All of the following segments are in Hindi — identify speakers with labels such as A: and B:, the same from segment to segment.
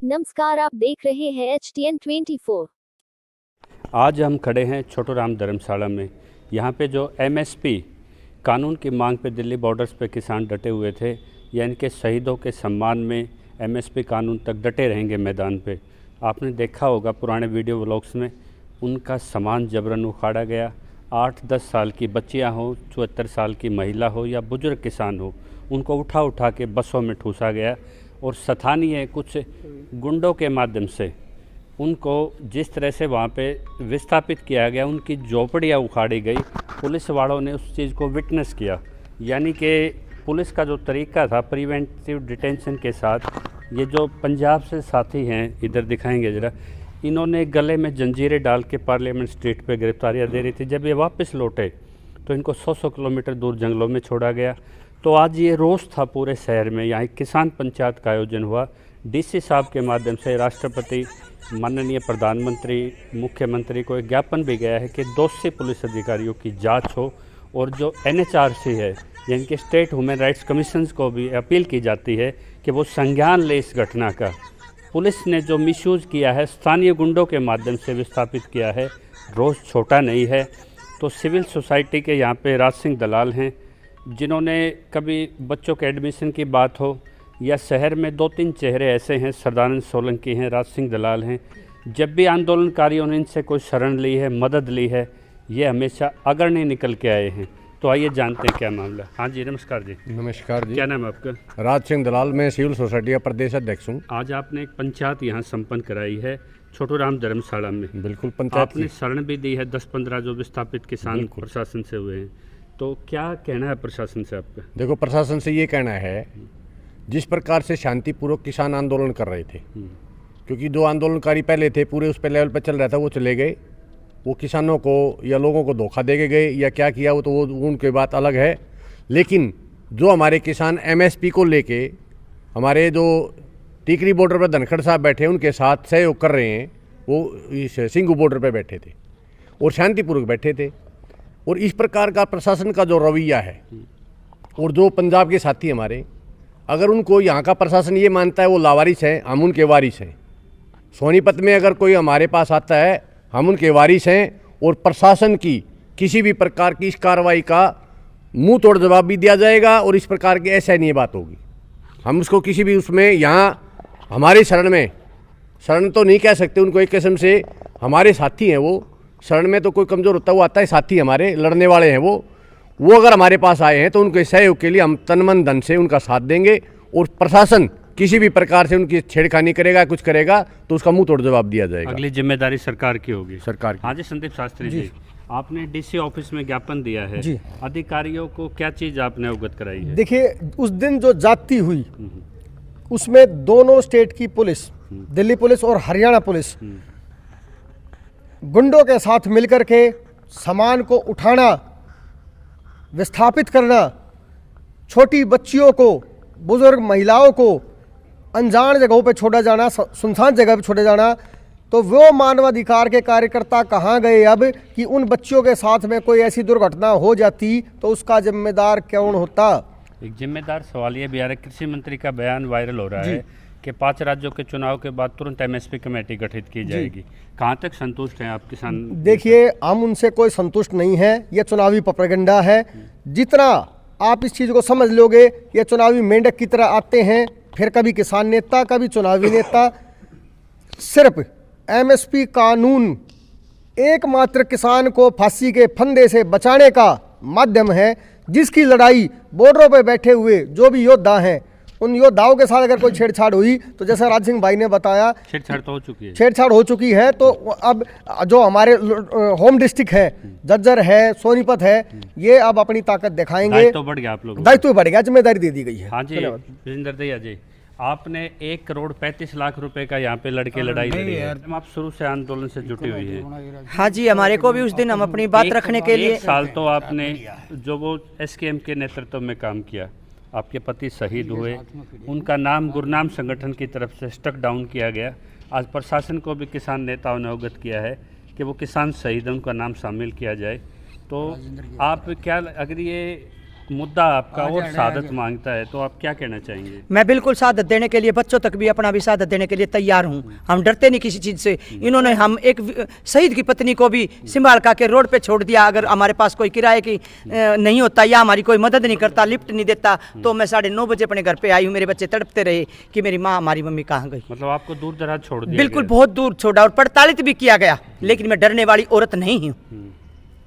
A: नमस्कार, आप देख रहे हैं HTN 24।
B: आज हम खड़े हैं छोटूराम धर्मशाला में। यहाँ पे जो MSP कानून की मांग पे दिल्ली बॉर्डर्स पे किसान डटे हुए थे, या इनके शहीदों के सम्मान में MSP कानून तक डटे रहेंगे मैदान पे। आपने देखा होगा पुराने वीडियो व्लॉग्स में उनका सामान जबरन उखाड़ा गया। 8-10 साल की बच्चियाँ हो, 74 साल की महिला हो या बुजुर्ग किसान हो, उनको उठा उठा के बसों में ठूसा गया और स्थानीय कुछ गुंडों के माध्यम से उनको जिस तरह से वहाँ पे विस्थापित किया गया, उनकी झोपड़ियाँ उखाड़ी गई। पुलिस वालों ने उस चीज़ को विटनेस किया, यानी कि पुलिस का जो तरीका था प्रिवेंटिव डिटेंशन के साथ, ये जो पंजाब से साथी हैं इधर दिखाएंगे ज़रा, इन्होंने गले में जंजीरें डाल के पार्लियामेंट स्ट्रीट पे गिरफ्तारियाँ दे रही थी। जब ये वापस लौटे तो इनको 100 किलोमीटर दूर जंगलों में छोड़ा गया। तो आज ये रोष था पूरे शहर में। यहाँ एक किसान पंचायत का आयोजन हुआ। DC साहब के माध्यम से राष्ट्रपति, माननीय प्रधानमंत्री, मुख्यमंत्री को एक ज्ञापन भी गया है कि दोषी पुलिस अधिकारियों की जांच हो, और जो NHRC है यानी कि स्टेट ह्यूमन राइट्स कमीशन को भी अपील की जाती है कि वो संज्ञान ले इस घटना का। पुलिस ने जो मिसयूज़ किया है, स्थानीय गुंडों के माध्यम से विस्थापित किया है, रोज़ छोटा नहीं है। तो सिविल सोसाइटी के यहाँ पे राज सिंह दलाल हैं, जिन्होंने कभी बच्चों के एडमिशन की बात हो, या शहर में 2-3 चेहरे ऐसे हैं, सदानंद सोलंकी हैं, राज सिंह दलाल हैं, जब भी आंदोलनकारियों ने इनसे कोई शरण ली है, मदद ली है, ये हमेशा अग्रणी निकल के आए हैं। तो आइए जानते हैं क्या मामला। हाँ जी, नमस्कार जी।
C: नमस्कार जी।
B: क्या नाम है आपका?
C: राज सिंह दलाल, मैं सिविल सोसाइटी का प्रदेश अध्यक्ष हूँ।
B: आज आपने एक पंचायत यहाँ संपन्न कराई है छोटूराम धर्मशाला में।
C: बिल्कुल, पंचायत
B: आपने शरण भी दी है 10-15 जो विस्थापित किसान प्रशासन से हुए हैं। तो क्या कहना है प्रशासन से आपका?
C: देखो, प्रशासन से ये कहना है, जिस प्रकार से शांतिपूर्वक किसान आंदोलन कर रहे थे, क्योंकि 2 आंदोलनकारी पहले थे, पूरे उस पे लेवल पे चल रहा था, वो चले गए, वो किसानों को या लोगों को धोखा दे के गए या क्या किया, वो तो वो उनकी बात अलग है। लेकिन जो हमारे किसान MSP को लेके हमारे जो टीकरी बॉर्डर पर धनखड़ साहब बैठे, उनके साथ सहयोग कर रहे हैं, वो इस सिंघू बॉर्डर पर बैठे थे और शांतिपूर्वक बैठे थे। और इस प्रकार का प्रशासन का जो रवैया है, और जो पंजाब के साथी हमारे, अगर उनको यहाँ का प्रशासन ये मानता है वो लावारिस हैं, हम उनके वारिस हैं। सोनीपत में अगर कोई हमारे पास आता है, हम उनके वारिस हैं, और प्रशासन की किसी भी प्रकार की इस कार्रवाई का मुंह तोड़ जवाब भी दिया जाएगा। और इस प्रकार की ऐसा नहीं बात होगी, हम उसको किसी भी उसमें, यहाँ हमारे शरण तो नहीं कह सकते उनको, एक किस्म से हमारे साथी हैं वो। शरण में तो कोई कमज़ोर होता है, वो आता है साथी, हमारे लड़ने वाले हैं वो अगर हमारे पास आए हैं तो उनके सहयोग के लिए हम तन मन धन से उनका साथ देंगे। और प्रशासन किसी भी प्रकार से उनकी छेड़खानी करेगा, कुछ करेगा, तो उसका मुंह तोड़ जवाब दिया जाएगा।
B: अगली जिम्मेदारी सरकार की होगी।
C: सरकार की।
B: हाँ जी, संदीप शास्त्री जी, आपने DC ऑफिस में ज्ञापन दिया है जी। अधिकारियों को क्या चीज़ आपने अवगत कराई है?
D: देखिए, उस दिन जो जाति हुई उसमें दोनों स्टेट की पुलिस, दिल्ली पुलिस और हरियाणा पुलिस, गुंडों के साथ मिलकर के सामान को उठाना, विस्थापित करना, छोटी बच्चियों को, बुजुर्ग महिलाओं को अनजान जगहों पे छोड़ा जाना, सुनसान जगह पे छोड़ा जाना, तो वो मानवाधिकार के कार्यकर्ता कहाँ गए अब कि उन बच्चियों के साथ में कोई ऐसी दुर्घटना हो जाती तो उसका जिम्मेदार कौन होता?
B: एक जिम्मेदार सवाल ये भी आ रहा है, कृषि मंत्री का बयान वायरल हो रहा है कि 5 राज्यों के चुनाव के बाद तुरंत MSP कमेटी गठित की जाएगी। कहाँ तक संतुष्ट हैं आप किसान?
D: देखिए, हम उनसे कोई संतुष्ट नहीं है, ये चुनावी प्रोपेगेंडा है। जितना आप इस चीज़ को समझ लोगे, ये चुनावी मेंढक की तरह आते हैं, फिर कभी किसान नेता, कभी चुनावी नेता। सिर्फ MSP कानून एकमात्र किसान को फांसी के फंदे से बचाने का माध्यम है, जिसकी लड़ाई बॉर्डरों पर बैठे हुए जो भी योद्धा हैं, उन योद्धाओं के साथ अगर कोई छेड़छाड़ हुई तो जैसा राज सिंह भाई ने बताया,
B: छेड़छाड़ तो हो चुकी है,
D: छेड़छाड़ हो चुकी है। तो अब जो हमारे होम डिस्ट्रिक्ट है, जज्जर है, सोनीपत है, ये अब अपनी ताकत दिखाएंगे।
B: दायित्व बढ़ गया, आप लोगों
D: दायित्व बढ़ गया, जिम्मेदारी दे दी गई है।
B: हाँ जी, विजेंद्र दैया जी, आपने 1 करोड़ 35 लाख रुपए का यहाँ पे लड़के लड़ाई लड़ी है। आप शुरू से आंदोलन से जुटी हुई है।
E: हाँ जी, हमारे को भी उस दिन हम अपनी बात रखने के लिए
B: 1 साल तो आपने जो वो SKM के नेतृत्व में काम किया, आपके पति शहीद हुए, उनका नाम गुरनाम संगठन की तरफ से स्टक डाउन किया गया। आज प्रशासन को भी किसान नेताओं ने अवगत किया है कि वो किसान शहीद हैं, उनका नाम शामिल किया जाए। तो आप क्या, अगर ये मुद्दा आपका और शहादत मांगता है, तो आप क्या कहना चाहेंगे?
E: मैं बिल्कुल शहादत देने के लिए, बच्चों तक भी अपना भी शहादत देने के लिए तैयार हूँ। हम डरते नहीं किसी चीज़ से। इन्होंने हम एक शहीद की पत्नी को भी संभाल के रोड पे छोड़ दिया। अगर हमारे पास कोई किराए की नहीं होता या हमारी कोई मदद नहीं करता, लिफ्ट नहीं देता, तो मैं 9:30 बजे अपने घर पे आई हूँ। मेरे बच्चे तड़पते रहे कि मेरी माँ, हमारी मम्मी कहाँ गई।
B: मतलब आपको दूर दराज छोड़ दिया?
E: बिल्कुल, बहुत दूर छोड़ा और प्रताड़ित भी किया गया। लेकिन मैं डरने वाली औरत नहीं हूँ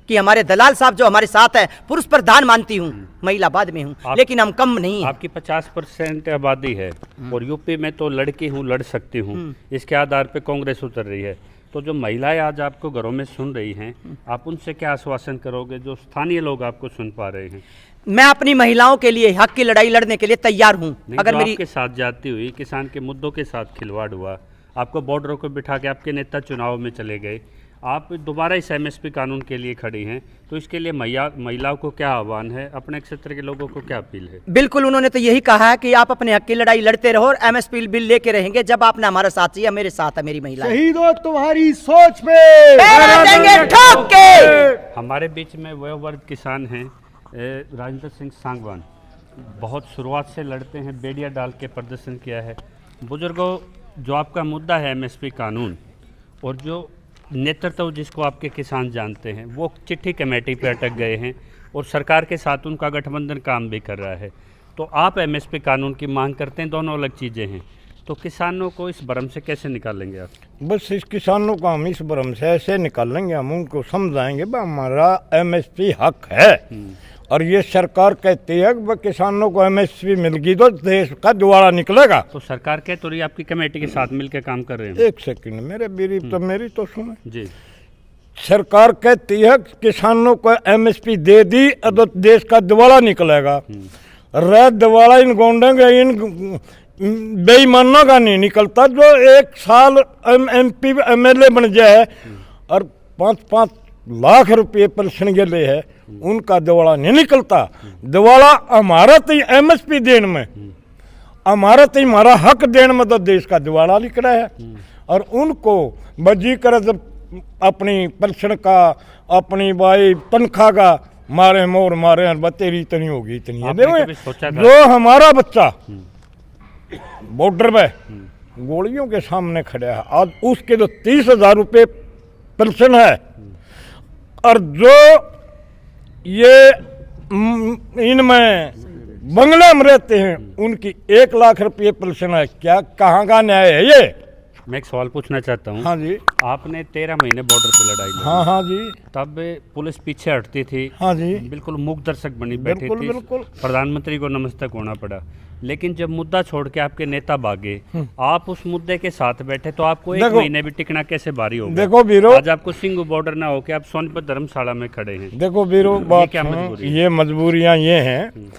E: कि हमारे दलाल साहब जो हमारे साथ है, पुरुष प्रधान मानती हूँ, महिला बाद में हूँ, लेकिन हम कम नहीं हैं।
B: आपकी 50% आबादी है और यूपी में तो लड़की हूँ, लड़ सकती हूँ, इसके आधार पे कांग्रेस उतर रही है। तो जो महिलाएं आज आपको घरों में सुन रही हैं, आप उनसे क्या आश्वासन करोगे जो स्थानीय लोग आपको सुन पा रहे हैं?
E: मैं अपनी महिलाओं के लिए हक की लड़ाई लड़ने के लिए तैयार हूँ। अगर मेरी
B: आपके साथ जाती हुई, किसान के मुद्दों के साथ खिलवाड़ हुआ, आपको बॉर्डरों को बिठा के आपके नेता चुनाव में चले गए, आप दोबारा इस एमएसपी कानून के लिए खड़ी हैं, तो इसके लिए महिलाओं को क्या आह्वान है, अपने क्षेत्र के लोगों को क्या अपील है?
E: बिल्कुल, उन्होंने तो यही कहा है कि आप अपने हक की लड़ाई लड़ते रहो और एमएसपी बिल लेके रहेंगे। जब आपने हमारा साथ दिया, मेरे साथ है मेरी महिला।
D: शहीदों तुम्हारी सोच पे
E: देंगे ठोक के।
B: हमारे बीच में वह वर्ग किसान हैं, राजेंद्र सिंह सांगवान, बहुत शुरुआत से लड़ते हैं, बेड़िया डाल के प्रदर्शन किया है। बुजुर्गों, जो आपका मुद्दा है एमएसपी कानून, और जो नेतृत्व जिसको आपके किसान जानते हैं, वो चिट्ठी कमेटी पे अटक गए हैं और सरकार के साथ उनका गठबंधन काम भी कर रहा है। तो आप एमएसपी कानून की मांग करते हैं, दोनों अलग चीज़ें हैं। तो किसानों को इस भ्रम से कैसे निकालेंगे आप?
F: बस इस किसानों को हम इस भ्रम से ऐसे निकालेंगे, हम उनको समझाएंगे भाई हमारा एमएसपी हक है और ये सरकार कहती है कि किसानों को एमएसपी मिल गई तो देश का दिवाला निकलेगा।
B: तो सरकार कह तो रही आपकी कमेटी के साथ मिलकर काम कर रहे हैं।
F: एक सेकंड मेरे बीरी तो मेरी तो सुने
B: जी।
F: सरकार कहती है कि किसानों को एमएसपी दे दी तो देश का दिवाला निकलेगा। रह दिवाला इन गोंडेंगे, इन बेईमानों का नहीं निकलता। जो एक साल एमपी एमएलए बन जाए और 5-5 लाख रुपये पेंशन के लिए है, उनका दिवाला नहीं निकलता। दिवाला हमारा तो एमएसपी देने में, हमारा तो हमारा हक देने में तो देश का दिवाला निकला है। और उनको बजी कर जब अपनी पेंशन का, अपनी भाई तनख्वाह का मारे मोर मारे तेरी इतनी होगी इतनी है। जो हमारा बच्चा बॉर्डर पे गोलियों के सामने खड़ा है, आज उसके तो 30,000 रुपये पेंशन है, और जो ये इनमें बंगले में रहते हैं उनकी 1 लाख रुपये पेंशन है। क्या कहाँ का न्याय है ये?
B: मैं एक सवाल पूछना चाहता हूँ।
F: हाँ जी।
B: आपने 13 महीने बॉर्डर पे लड़ाई लड़ी।
F: हाँ हाँ जी।
B: तब पुलिस पीछे हटती थी।
F: हाँ जी।
B: बिल्कुल मूक दर्शक बनी बैठी थी।
F: बिल्कुल।
B: प्रधानमंत्री को नतमस्तक होना पड़ा। लेकिन जब मुद्दा छोड़ के आपके नेता भागे, आप उस मुद्दे के साथ बैठे, तो आपको 1 महीने भी टिकना कैसे भारी होगा?
F: देखो बीरो,
B: आज आपको सिंह बॉर्डर ना होके आप सोनीपत धर्मशाला में खड़े हैं।
F: देखो बीरो, बात
B: क्या मजबूरी?
F: ये मजबूरियां ये हैं,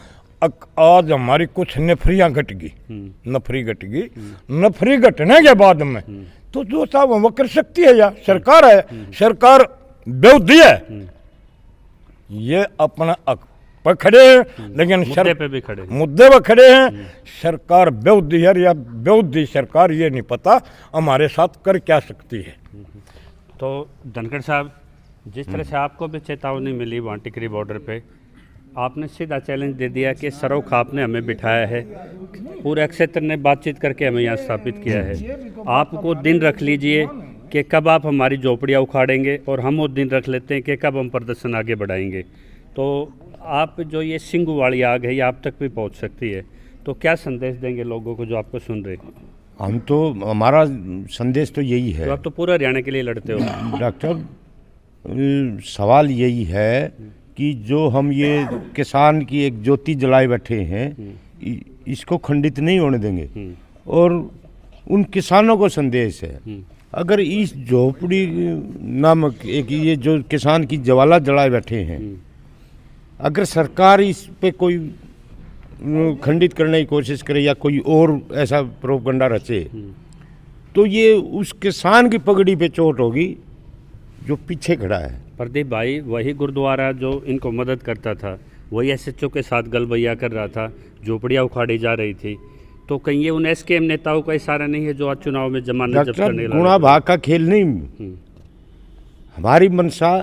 F: आज हमारी कुछ नफरियां घट गई, नफरी घट गई। नफरी घटने के बाद में तो जो साहब वो कर सकती है, या सरकार है, सरकार बेउद्दी है, ये अपना पर खड़े हैं, लेकिन
B: मुद्दे पे भी खड़े,
F: मुद्दे पे खड़े हैं। सरकार बेउद्दी है या बेउद्दी सरकार, ये नहीं पता हमारे साथ कर क्या सकती है।
B: तो धनखड़ साहब, जिस तरह से आपको भी चेतावनी मिली वहाँ टिकरी बॉर्डर पे, आपने सीधा चैलेंज दे दिया कि सरोख आपने हमें बिठाया है, पूरे क्षेत्र ने बातचीत करके हमें यहाँ स्थापित किया है। आपको दिन रख लीजिए कि कब आप हमारी झोपड़ियाँ उखाड़ेंगे, और हम वो दिन रख लेते हैं कि कब हम प्रदर्शन आगे बढ़ाएंगे। तो आप जो ये सिंगू वाली आग है, ये आप तक भी पहुँच सकती है। तो क्या संदेश देंगे लोगों को जो आपको सुन रहे हैं?
C: हम तो, हमारा संदेश तो यही है।
B: तो आप तो पूरा हरियाणा के लिए लड़ते हो
C: डॉक्टर, सवाल यही है कि जो हम ये किसान की एक ज्योति जलाए बैठे हैं, इसको खंडित नहीं होने देंगे। और उन किसानों को संदेश है, अगर इस झोपड़ी नामक एक ये जो किसान की ज्वाला जलाए बैठे हैं, अगर सरकार इस पे कोई खंडित करने की कोशिश करे या कोई और ऐसा प्रोपगंडा रचे, तो ये उस किसान की पगड़ी पे चोट होगी जो पीछे खड़ा है।
B: प्रदीप भाई, वही गुरुद्वारा जो इनको मदद करता था, वही एसएचओ के साथ गलबैया कर रहा था, झोपड़ियाँ उखाड़ी जा रही थी। तो कहीं ये उन एसकेएम नेताओं का इशारा नहीं है जो आज चुनाव में जमानत जब्त करने लगे?
C: गुणा भाग का खेल नहीं। हमारी मंशा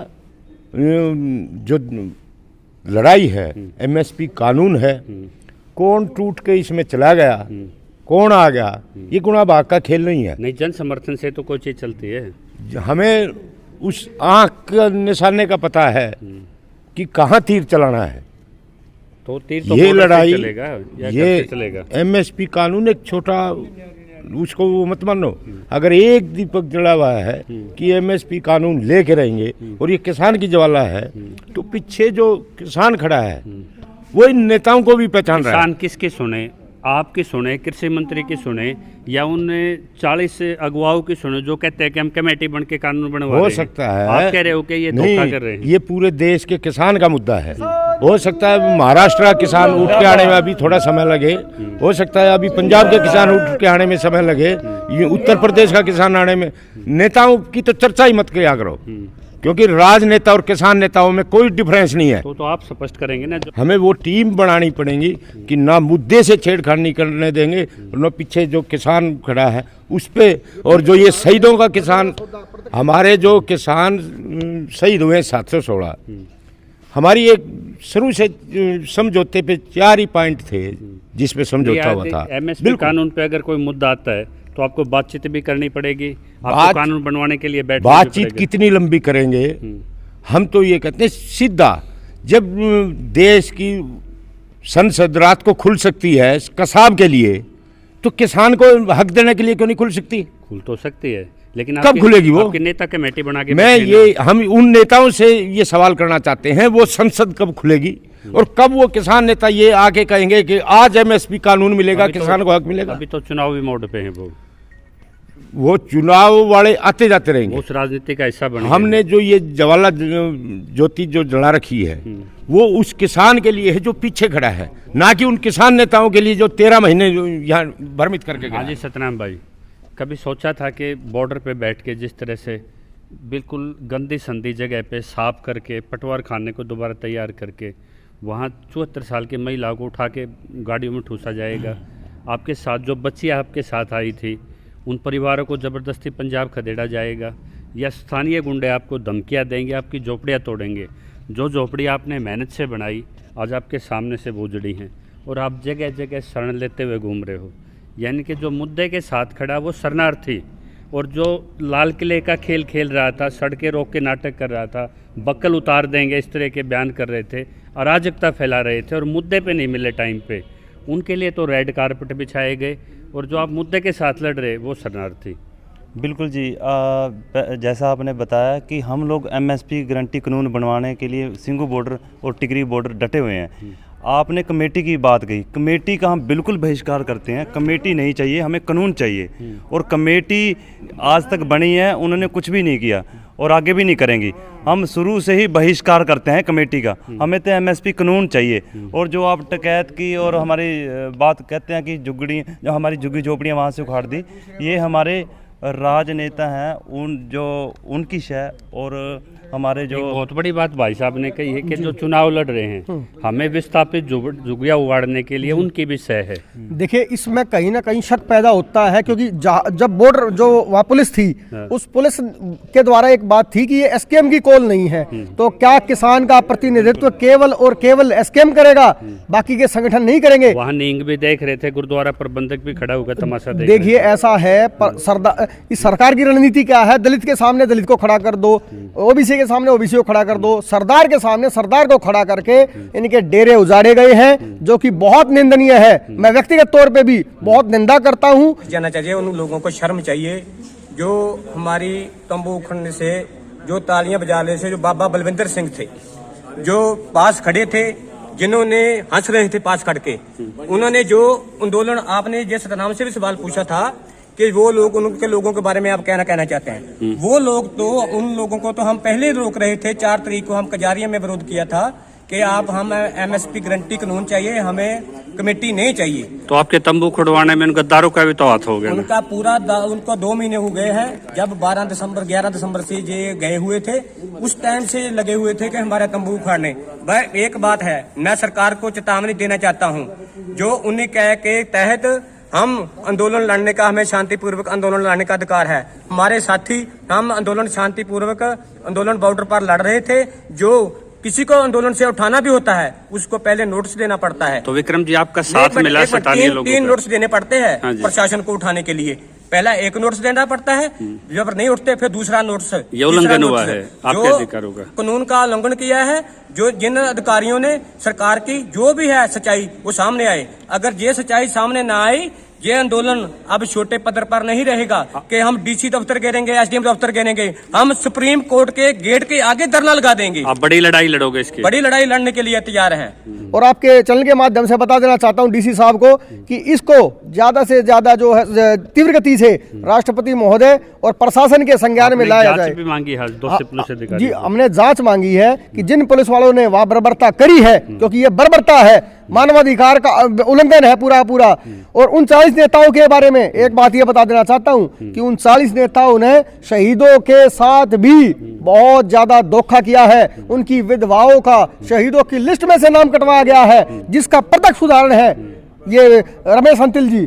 C: जो
F: लड़ाई है, एमएसपी कानून है, कौन टूट के इसमें चला गया, कौन आ गया, ये गुणा भाग का खेल नहीं है।
B: नहीं, जन समर्थन से तो कोई चीज़ चलती है।
F: हमें उस आँख का निशाने का पता है कि कहाँ तीर चलाना है।
B: तो तीर तो
F: ये
B: बॉर्डर से
F: लड़ाई,
B: चलेगा या
F: ये
B: कैसे चलेगा?
F: एमएसपी कानून एक छोटा, उसको वो मत मानो। अगर एक दीपक जला हुआ है कि एमएसपी कानून लेके रहेंगे और ये किसान की ज्वाला है, तो पीछे जो किसान खड़ा है वो इन नेताओं को भी पहचान रहा है।
B: किसान किसकी सुने? आपकी सुने, कृषि मंत्री की सुने, या उन 40 अगुवाओं की सुने जो कहते हैं कि हम कमेटी बन के कानून बनवा रहे हैं?
F: हो सकता है।
B: आप कह रहे हो कि ये धोखा कर रहे हैं।
F: ये पूरे देश के किसान का मुद्दा है। हो सकता है महाराष्ट्र का किसान उठ के आने में अभी थोड़ा समय लगे, हो सकता है अभी पंजाब के किसान उठ के आने में समय लगे, ये उत्तर प्रदेश का किसान आने में। नेताओं की तो चर्चा ही मत किया करो, क्योंकि राजनेता और किसान नेताओं में कोई डिफरेंस नहीं है।
B: तो आप स्पष्ट करेंगे ना?
F: हमें वो टीम बनानी पड़ेगी कि ना मुद्दे से छेड़छाड़ नहीं करने देंगे, और ना पीछे जो किसान खड़ा है उस पे, और जो ये शहीदों का किसान, हमारे जो किसान शहीद हुए 716, हमारी एक शुरू से समझौते पे 4 ही पॉइंट थे जिसपे समझौता हुआ था।
B: एमएसपी कानून पे अगर कोई मुद्दा आता है तो आपको बातचीत भी करनी पड़ेगी, आपको कानून बनवाने के लिए बैठना भी
F: बातचीत
B: पड़ेगा।
F: कितनी लंबी करेंगे? हम तो ये कहते हैं सीधा, जब देश की संसद रात को खुल सकती है कसाब के लिए, तो किसान को हक देने के लिए क्यों नहीं खुल सकती?
B: खुल तो सकती है, लेकिन
F: कब खुलेगी वो?
B: आपके नेता कमेटी बना के
F: मैं हम उन नेताओं से ये सवाल करना चाहते हैं, वो संसद कब खुलेगी और कब वो किसान नेता ये आके कहेंगे कि आज एमएसपी कानून मिलेगा, किसान को हक मिलेगा?
B: अभी तो चुनावी मोड पे हैं
F: वो चुनाव वाले आते जाते रहेंगे,
B: उस राजनीति का हिस्सा बने।
F: हमने जो ये ज्वाला ज्योति जो जला रखी है वो उस किसान के लिए है जो पीछे खड़ा है, ना कि उन किसान नेताओं के लिए जो 13 महीने यहाँ भ्रमित करके गया।
B: हाँ जी सतनाम भाई, कभी सोचा था कि बॉर्डर पे बैठ के जिस तरह से बिल्कुल गंदी संदी जगह पे साफ करके पटवार खाने को दोबारा तैयार करके वहाँ 74 साल की महिला को उठा के गाड़ियों में ठूसा जाएगा? आपके साथ जो बच्चियाँ आपके साथ आई थी उन परिवारों को ज़बरदस्ती पंजाब खदेड़ा जाएगा, या स्थानीय गुंडे आपको धमकियाँ देंगे, आपकी झोपड़ियाँ तोड़ेंगे? जो झोपड़ी आपने मेहनत से बनाई आज आपके सामने से उजड़ी हैं और आप जगह जगह शरण लेते हुए घूम रहे हो। यानी कि जो मुद्दे के साथ खड़ा वो शरणार्थी, और जो लाल किले का खेल खेल रहा था, सड़कें रोक के नाटक कर रहा था, बक्कल उतार देंगे इस तरह के बयान कर रहे थे, अराजकता फैला रहे थे और मुद्दे पे नहीं मिले टाइम पे, उनके लिए तो रेड कारपेट बिछाए गए, और जो आप मुद्दे के साथ लड़ रहे वो शरणार्थी।
G: बिल्कुल जी, जैसा आपने बताया कि हम लोग एमएसपी गारंटी कानून बनवाने के लिए सिंगू बॉर्डर और टिकरी बॉर्डर डटे हुए हैं। आपने कमेटी की बात कही, कमेटी का हम बिल्कुल बहिष्कार करते हैं। कमेटी नहीं चाहिए, हमें कानून चाहिए, और कमेटी आज तक बनी है, उन्होंने कुछ भी नहीं किया और आगे भी नहीं करेंगी। हम शुरू से ही बहिष्कार करते हैं कमेटी का, हमें तो एमएसपी कानून चाहिए। और जो आप टकैत की और हमारी बात कहते हैं कि झुग्गी, जो हमारी झुग्गी झोपड़ियाँ वहाँ से उखाड़ दी, ये हमारे राजनेता हैं, उनकी शय, और हमारे जो
B: बहुत बड़ी बात भाई साहब ने कही है कि जो चुनाव लड़ रहे हैं हमें विस्थापित झुग्गियां उगाड़ने के लिए उनकी भी सह है।
D: देखिए, इसमें कहीं ना कहीं शक पैदा होता है, क्योंकि जब बॉर्डर जो वहाँ पुलिस थी, उस पुलिस के द्वारा एक बात थी कि ये एसकेएम की कॉल नहीं है, तो क्या किसान का प्रतिनिधित्व केवल और केवल एसकेएम करेगा, बाकी के संगठन नहीं करेंगे?
B: वहाँ नींग भी देख रहे थे, गुरुद्वारा प्रबंधक भी खड़ा होकर तमाशा देख
D: देखिए ऐसा है, इस सरकार की रणनीति क्या है? दलित के सामने दलित को खड़ा कर दो, ओबीसी के सामने ओबीसी को खड़ा कर दो, सरदार के सामने सरदार को खड़ा करके इनके डेरे उजाड़े गए हैं, जो कि बहुत निंदनीय है। मैं व्यक्तिगत तौर पे भी बहुत निंदा करता हूं।
H: जाना चाहिए, उन लोगों को शर्म चाहिए जो हमारी तंबू उखड़ने से, जो तालियां बजाने से, जो बाबा बलविंदर सिंह थे जो पास खड़े थे, जिन्होंने हंस रहे थे पास खड़ के, उन्होंने जो आंदोलन, आपने जिस नाम से भी सवाल पूछा था कि वो लोग, उनके लोगों के बारे में आप कहना चाहते हैं, वो लोग तो, उन लोगों को तो हम पहले रोक रहे थे। 4 तारीख को हम कजारिया में विरोध किया था कि हम एमएसपी गारंटी कानून चाहिए, हमें कमेटी नहीं चाहिए।
B: तो आपके तंबू खुड़वाने में उन गद्दारों का भी तो हाथ हो गया?
H: उनका पूरा उनको 2 महीने हो गए हैं। जब 11 दिसंबर से ये गए हुए थे, उस टाइम से लगे हुए थे कि हमारा तंबू उखाड़ने। वह एक बात है, मैं सरकार को चेतावनी देना चाहता हूँ, जो उन्हें कह के तहत हम आंदोलन लड़ने का, हमें शांतिपूर्वक आंदोलन लड़ने का अधिकार है। हमारे साथी, हम आंदोलन शांतिपूर्वक आंदोलन बॉर्डर पर लड़ रहे थे, जो किसी को आंदोलन से उठाना भी होता है उसको पहले नोटिस देना पड़ता है।
B: तो विक्रम जी आपका साथ मिला स्थानीय लोगों
H: तीन
B: का?
H: नोटिस देने पड़ते
B: हाँ
H: हैं
B: जी।
H: प्रशासन को उठाने के लिए। पहला एक नोटिस देना पड़ता है, जब नहीं उठते फिर दूसरा नोटिस।
B: ये उल्लंघन हुआ है आपके अधिकारों का?
H: कानून का उल्लंघन किया है, जो जिन अधिकारियों ने सरकार की जो भी है सच्चाई वो सामने आए। अगर ये सच्चाई सामने ना आई, ये आंदोलन अब छोटे पदर पर नहीं रहेगा कि हम डीसी दफ्तर घेरेंगे, एसडीएम दफ्तर घेरेंगे, हम सुप्रीम कोर्ट के गेट के आगे धरना लगा देंगे।
B: आप बड़ी लड़ाई लड़ोगे इसकी?
H: बड़ी लड़ाई लड़ने के लिए तैयार हैं।
D: और आपके चैनल के माध्यम से बता देना चाहता हूं डीसी साहब को कि इसको ज्यादा से ज्यादा जो है तीव्र गति से राष्ट्रपति महोदय और प्रशासन के संज्ञान में लाया जाए।
B: भी मांगी है दूसरे पुलिस अधिकारी
D: जी, हमने जांच मांगी है कि जिन पुलिस वालों ने वहां बर्बरता करी है, क्योंकि ये बर्बरता है, मानवाधिकार का उल्लंघन है पूरा पूरा। और उन 40 नेताओं के बारे में एक बात ये बता देना चाहता हूं कि उन 40 नेताओं ने शहीदों के साथ भी बहुत ज्यादा धोखा किया है। उनकी विधवाओं का शहीदों की लिस्ट में से नाम कटवाया गया है, जिसका प्रत्यक्ष उदाहरण है ये रमेश अंतिल जी,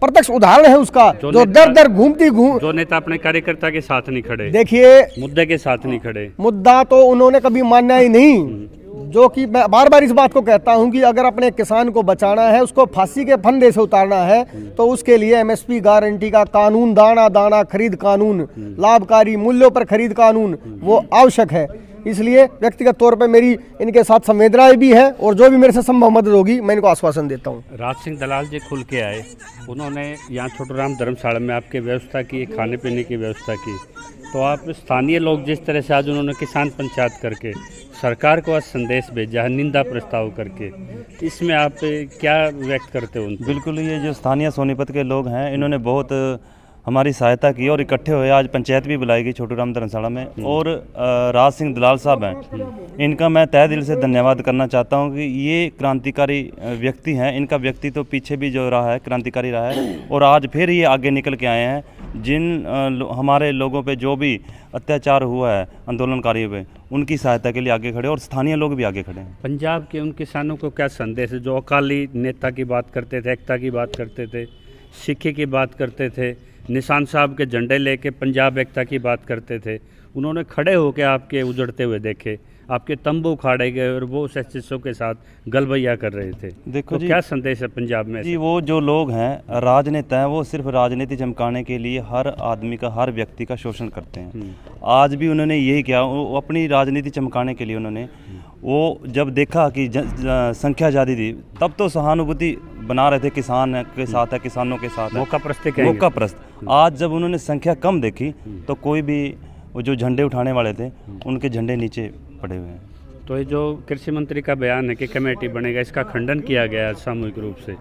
D: प्रत्यक्ष उदाहरण है उसका, जो दर दर घूमती
B: जो नेता अपने कार्यकर्ता के साथ नहीं खड़े,
D: देखिए
B: मुद्दे के साथ नहीं खड़े।
D: मुद्दा तो उन्होंने कभी माना ही नहीं। जो कि मैं बार बार इस बात को कहता हूं कि अगर अपने किसान को बचाना है, उसको फांसी के फंदे से उतारना है, तो उसके लिए एमएसपी गारंटी का कानून, दाना दाना खरीद कानून, लाभकारी मूल्यों पर खरीद कानून वो आवश्यक है। इसलिए व्यक्तिगत तौर पे मेरी इनके साथ संवेदनाएं भी है और जो भी मेरे से संभव मदद होगी मैं इनको आश्वासन देता हूँ।
B: राज सिंह दलाल जी खुल के आए, उन्होंने यहाँ छोटूराम धर्मशाला में आपकी व्यवस्था की, खाने पीने की व्यवस्था की। तो आप स्थानीय लोग जिस तरह से आज उन्होंने किसान पंचायत करके सरकार को आज संदेश भेजा है, निंदा प्रस्ताव करके, इसमें आप क्या व्यक्त करते हो?
G: बिल्कुल, ये जो स्थानीय सोनीपत के लोग हैं इन्होंने बहुत हमारी सहायता की और इकट्ठे हुए आज पंचायत भी बुलाई गई छोटूराम धर्मशाला में। और राज सिंह दलाल साहब हैं, इनका मैं तहे दिल से धन्यवाद करना चाहता हूं कि ये क्रांतिकारी व्यक्ति हैं। इनका व्यक्तित्व तो पीछे भी जो रहा है क्रांतिकारी रहा है, और आज फिर ये आगे निकल के आए हैं। जिन हमारे लोगों पे जो भी अत्याचार हुआ है आंदोलनकारियों पे, उनकी सहायता के लिए आगे खड़े और स्थानीय लोग भी आगे खड़े हैं।
B: पंजाब के उन किसानों को क्या संदेश है जो अकाली नेता की बात करते थे, एकता की बात करते थे, सिक्के की बात करते थे, निशान साहब के झंडे लेके पंजाब एकता की बात करते थे, उन्होंने खड़े होकर आपके उजड़ते हुए देखे, आपके तंबू उखाड़े गए और वो एसएसओ के साथ गलबैया कर रहे थे।
G: देखो
B: तो क्या संदेश है पंजाब में?
G: जी, वो जो लोग हैं राजनेता हैं, वो सिर्फ राजनीति चमकाने के लिए हर आदमी का, हर व्यक्ति का शोषण करते हैं। आज भी उन्होंने यही किया, वो अपनी राजनीति चमकाने के लिए उन्होंने, वो जब देखा कि संख्या ज़्यादा थी तब तो सहानुभूति बना रहे थे, किसान के साथ है, किसानों के साथ है, मौका प्रस्त। आज जब उन्होंने संख्या कम देखी तो कोई भी वो जो झंडे उठाने वाले थे उनके झंडे नीचे पड़े हुए हैं।
B: तो ये जो कृषि मंत्री का बयान है कि कमेटी बनेगा, इसका खंडन किया गया है सामूहिक रूप से।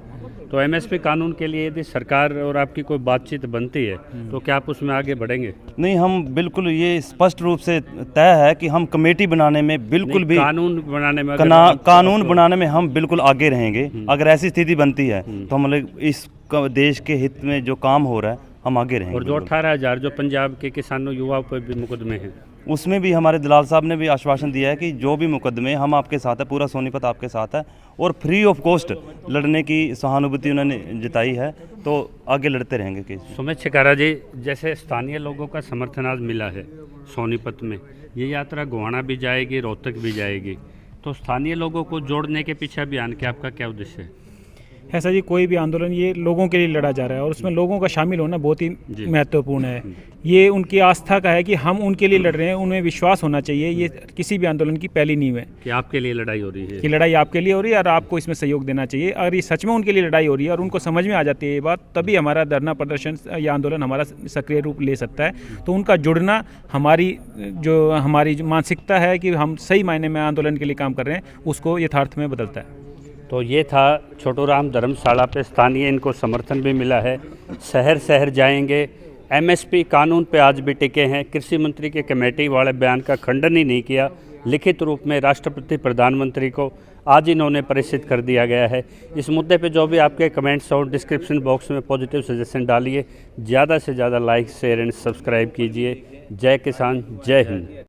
B: तो एमएसपी कानून के लिए यदि सरकार और आपकी कोई बातचीत बनती है तो क्या आप उसमें आगे बढ़ेंगे?
G: नहीं, हम बिल्कुल, ये स्पष्ट रूप से तय है कि हम कमेटी बनाने में बिल्कुल भी,
B: कानून बनाने में
G: कानून बनाने में हम बिल्कुल आगे रहेंगे। अगर ऐसी स्थिति बनती है तो हम लोग इस देश के हित में जो काम हो रहा है हम आगे रहेंगे।
B: और जो 18,000 जो पंजाब के किसानों युवाओं पर भी मुकदमे हैं,
G: उसमें भी हमारे दलाल साहब ने भी आश्वासन दिया है कि जो भी मुकदमे, हम आपके साथ है, पूरा सोनीपत आपके साथ है, और फ्री ऑफ कॉस्ट लड़ने की सहानुभूति उन्होंने जताई है, तो आगे लड़ते रहेंगे केस।
B: सुमित छिकारा जी, जैसे स्थानीय लोगों का समर्थन आज मिला है सोनीपत में, ये यात्रा गोहाना भी जाएगी, रोहतक भी जाएगी, तो स्थानीय लोगों को जोड़ने के पीछे अभियान के आपका क्या उद्देश्य है?
I: ऐसा जी, कोई भी आंदोलन ये लोगों के लिए लड़ा जा रहा है और उसमें लोगों का शामिल होना बहुत ही महत्वपूर्ण है। ये उनकी आस्था का है कि हम उनके लिए लड़ रहे हैं, उनमें विश्वास होना चाहिए। ये किसी भी आंदोलन की पहली नींव है
B: कि आपके लिए लड़ाई हो रही है,
I: कि लड़ाई आपके लिए हो रही है और आपको इसमें सहयोग देना चाहिए। अगर ये सच में उनके लिए लड़ाई हो रही है और उनको समझ में आ जाती है ये बात, तभी हमारा धरना प्रदर्शन या आंदोलन हमारा सक्रिय रूप ले सकता है। तो उनका जुड़ना हमारी जो मानसिकता है कि हम सही मायने में आंदोलन के लिए काम कर रहे हैं, उसको यथार्थ में बदलता है।
B: तो ये था छोटूराम धर्मशाला पे स्थानीय इनको समर्थन भी मिला है। शहर शहर जाएंगे, एमएसपी कानून पे आज भी टिके हैं। कृषि मंत्री के कमेटी वाले बयान का खंडन ही नहीं किया, लिखित रूप में राष्ट्रपति प्रधानमंत्री को आज इन्होंने प्रेषित कर दिया गया है। इस मुद्दे पे जो भी आपके कमेंट्स हो डिस्क्रिप्शन बॉक्स में पॉजिटिव सजेशन डालिए, ज़्यादा से ज़्यादा लाइक शेयर एंड सब्सक्राइब कीजिए। जय किसान, जय हिंद।